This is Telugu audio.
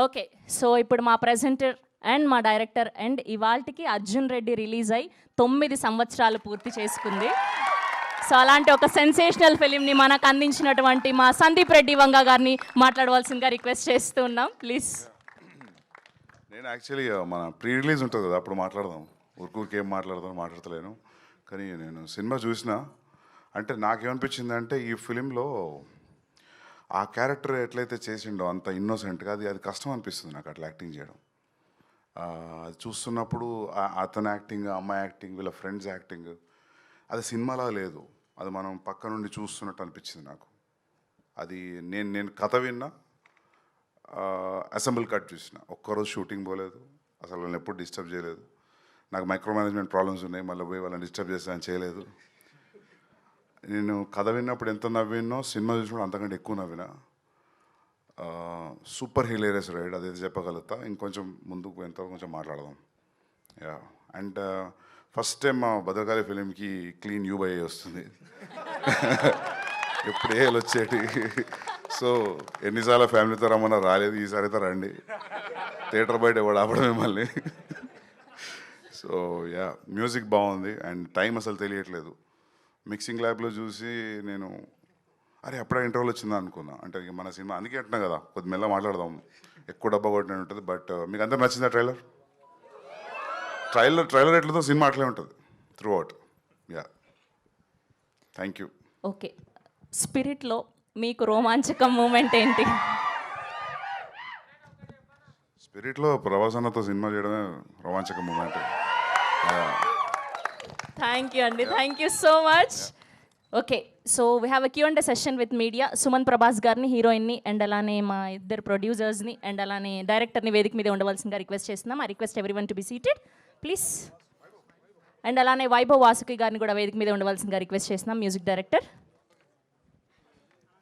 ఓకే, సో ఇప్పుడు మా ప్రెజెంటర్ అండ్ మా డైరెక్టర్ అండ్ ఇవాల్టికి అర్జున్ రెడ్డి రిలీజ్ అయి 9 సంవత్సరాలు పూర్తి చేసుకుంది. సో అలాంటి ఒక సెన్సేషనల్ ఫిలింని మనకు అందించినటువంటి మా సందీప్ రెడ్డి వంగ గారిని మాట్లాడవలసిందిగా రిక్వెస్ట్ చేస్తూ ఉన్నాం, ప్లీజ్. నేను యాక్చువల్లీ మన ప్రీ రిలీజ్ ఉంటుంది కదా, అప్పుడు మాట్లాడదాం. ఊరికే ఏం మాట్లాడతలేను. కానీ నేను సినిమా చూసిన అంటే నాకేమనిపించింది అంటే ఈ ఫిలింలో ఆ క్యారెక్టర్ ఎట్లయితే చేసిండో అంత ఇన్నోసెంట్గా అది కష్టం అనిపిస్తుంది నాకు అట్లా యాక్టింగ్ చేయడం. అది చూస్తున్నప్పుడు అతని యాక్టింగ్, అమ్మాయి యాక్టింగ్, వీళ్ళ ఫ్రెండ్స్ యాక్టింగ్ అది సినిమాలా లేదు. అది మనం పక్క నుండి చూస్తున్నట్టు అనిపించింది నాకు. అది నేను కథ విన్నా, అసెంబుల్ కట్ చూసిన. ఒక్కరోజు షూటింగ్ పోలేదు, అసలు వాళ్ళని ఎప్పుడు డిస్టర్బ్ చేయలేదు. నాకు మైక్రో మేనేజ్మెంట్ ప్రాబ్లమ్స్ ఉన్నాయి, మళ్ళీ పోయి వాళ్ళని డిస్టర్బ్ చేస్తానని చేయలేదు. నేను కథ విన్నప్పుడు ఎంత నవ్వినో సినిమా చూసినప్పుడు అంతకంటే ఎక్కువ నవ్వినా. సూపర్ హిలేరియస్ రైడ్, అదైతే చెప్పగలుగుతా. ఇంకొంచెం ముందుకు పోయేంతవరకు కొంచెం మాట్లాడదాం. యా, అండ్ ఫస్ట్ టైం మా భద్రకాళి ఫిలింకి క్లీన్ యూబై వస్తుంది. ఎప్పుడు ఏళ్ళు వచ్చేటి. సో ఎన్నిసార్లు ఫ్యామిలీతో రమ్మన్నా రాలేదు, ఈసారి అయితే రండి. థియేటర్ బయట ఎవడు ఆపడం మిమ్మల్ని. సో యా, మ్యూజిక్ బాగుంది అండ్ టైం అసలు తెలియట్లేదు. మిక్సింగ్ ల్యాబ్లో చూసి నేను అరే అప్పుడే ఇంటర్వ్యూలు వచ్చిందా అనుకున్నా. అంటే మన సినిమా అందుకే అంటున్నా కదా, కొద్ది మెల్ల మాట్లాడదాం, ఎక్కువ డబ్బా కొట్టిన ఉంటుంది. బట్ మీకు అందరూ నచ్చిందా ట్రైలర్ ఎట్లతో సినిమా అట్లే ఉంటుంది throughout. Yeah, thank you. Okay, స్పిరిట్లో మీకు రోమాంచకం మూమెంట్ ఏంటి? స్పిరిట్లో ప్రభాసన్నతో సినిమా చేయడమే రోమాంచక మూమెంట్. థ్యాంక్ యూ అండి, thank you so much. Okay, so we have a Q&A session with media. Suman Prabhas గారిని, హీరోయిన్ని, అండ్ అలానే మా ఇద్దరు ప్రొడ్యూసర్స్ని అండ్ అలానే డైరెక్టర్ని వేదిక మీద ఉండవలసిందిగా రిక్వెస్ట్ చేస్తున్నాం. I request everyone to be seated please. And అలానే వైభవ్ వాసుకి గారిని కూడా వేదిక మీద ఉండవలసిందిగా రిక్వెస్ట్ చేస్తున్నాం, మ్యూజిక్ డైరెక్టర్.